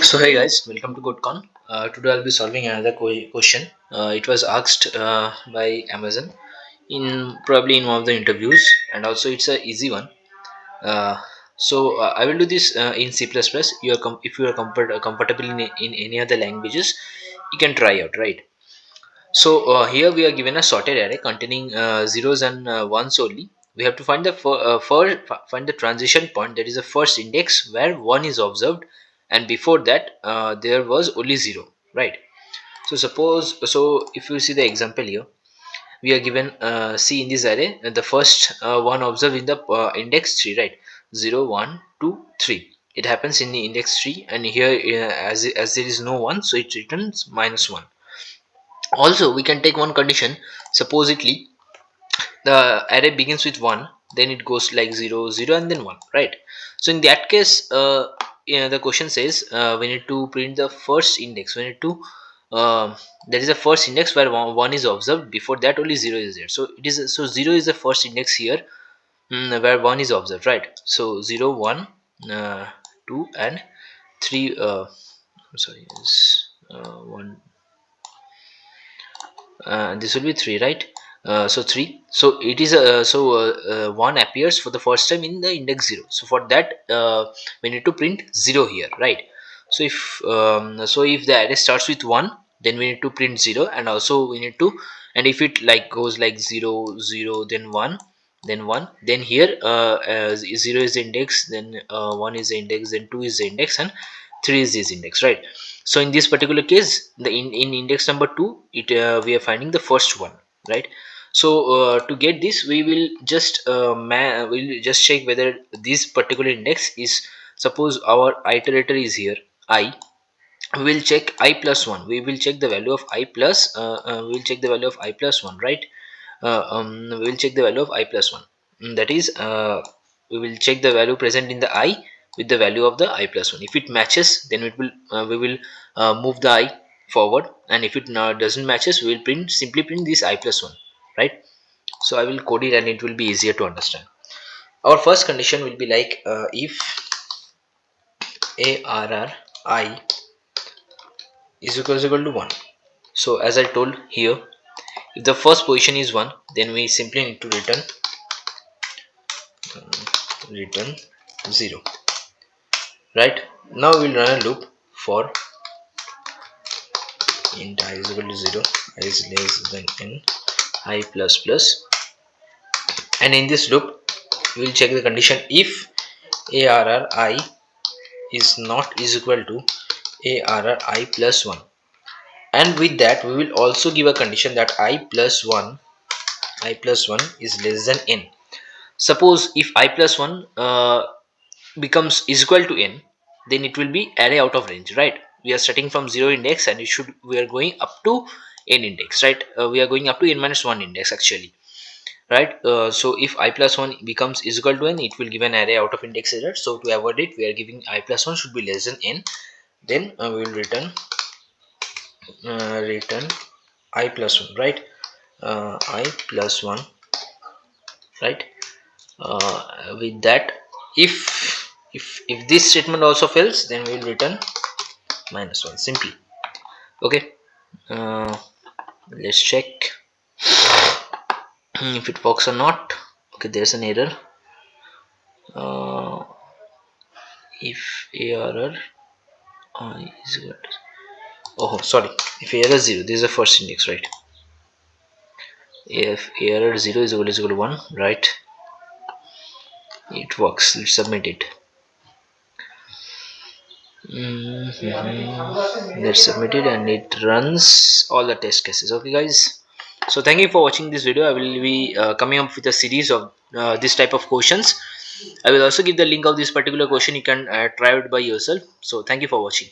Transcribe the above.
So hey guys, welcome to CodeCon. Today I'll be solving another question. It was asked by Amazon in probably in one of the interviews, and also it's a easy one. I will do this in C++. If you are comfortable in any other languages, you can try out, right? Here we are given a sorted array containing zeros and ones only. We have to find the find the transition point, that is the first index where one is observed, and before that there was only zero, right? If you see the example here, we are given C in this array, and the first one observed in the index 3, right? 0 1 2 3. It happens in the index 3, and here as there is no one, so it returns -1. Also, we can take one condition. Supposedly the array begins with 1, then it goes like 0 0 and then 1, right? So in that case, the question says we need to print the first index. We need to that is the first index where one is observed. Before that only 0 is there, so it is, so 0 is the first index here, where 1 is observed, right? So 0 1 2 and 3, sorry, is 1, this will be 3, right? So 3, so it is one appears for the first time in the index 0. So for that we need to print 0 here, right? So if the array starts with 1, then we need to print 0, and also we need to, and if it like goes like 0 0 then 1 then 1, then here 0 is the index, then 1 is the index, then 2 is the index, and 3 is this index, right? So in this particular case, in index number 2, it we are finding the first one, right? So to get this, we will just we'll just check whether this particular index is, suppose our iterator is here I. We will check I plus 1. We will check the value of I plus we will check the value of I plus 1, right? We will check the value of I plus 1. That is, we will check the value present in the I with the value of the I plus 1. If it matches, then it will we will move the I forward, and if it doesn't matches, we will simply print this I plus 1, right? So I will code it, and it will be easier to understand. Our first condition will be like, if arr I is equal to 1. So as I told here, if the first position is 1, then we simply need to return 0, right? Now we'll run a loop for int I is equal to 0, I is less than n, I plus plus, and in this loop we'll check the condition if arr I is equal to arr I plus 1, and with that we will also give a condition that I plus 1 is less than n. Suppose if I plus 1 becomes is equal to n, then it will be array out of range, right? We are starting from 0 index, and we are going up to n index, right? We are going up to n minus 1 index actually, right? So if I plus 1 becomes is equal to n, it will give an array out of index error. So to avoid it, we are giving I plus 1 should be less than n. Then we will return I plus 1, right? I plus 1, right? With that, if this statement also fails, then we will return -1 simply. Okay, let's check if it works or not. Okay, there's an error. If arr I is equal to, oh sorry, if arr 0, this is the first index, right? If arr 0 is equal to 1, right? It works. Let's submit it. Let's submit it, and it runs all the test cases. Okay guys, so thank you for watching this video. I will be coming up with a series of this type of questions. I will also give the link of this particular question. You can try it by yourself. So thank you for watching.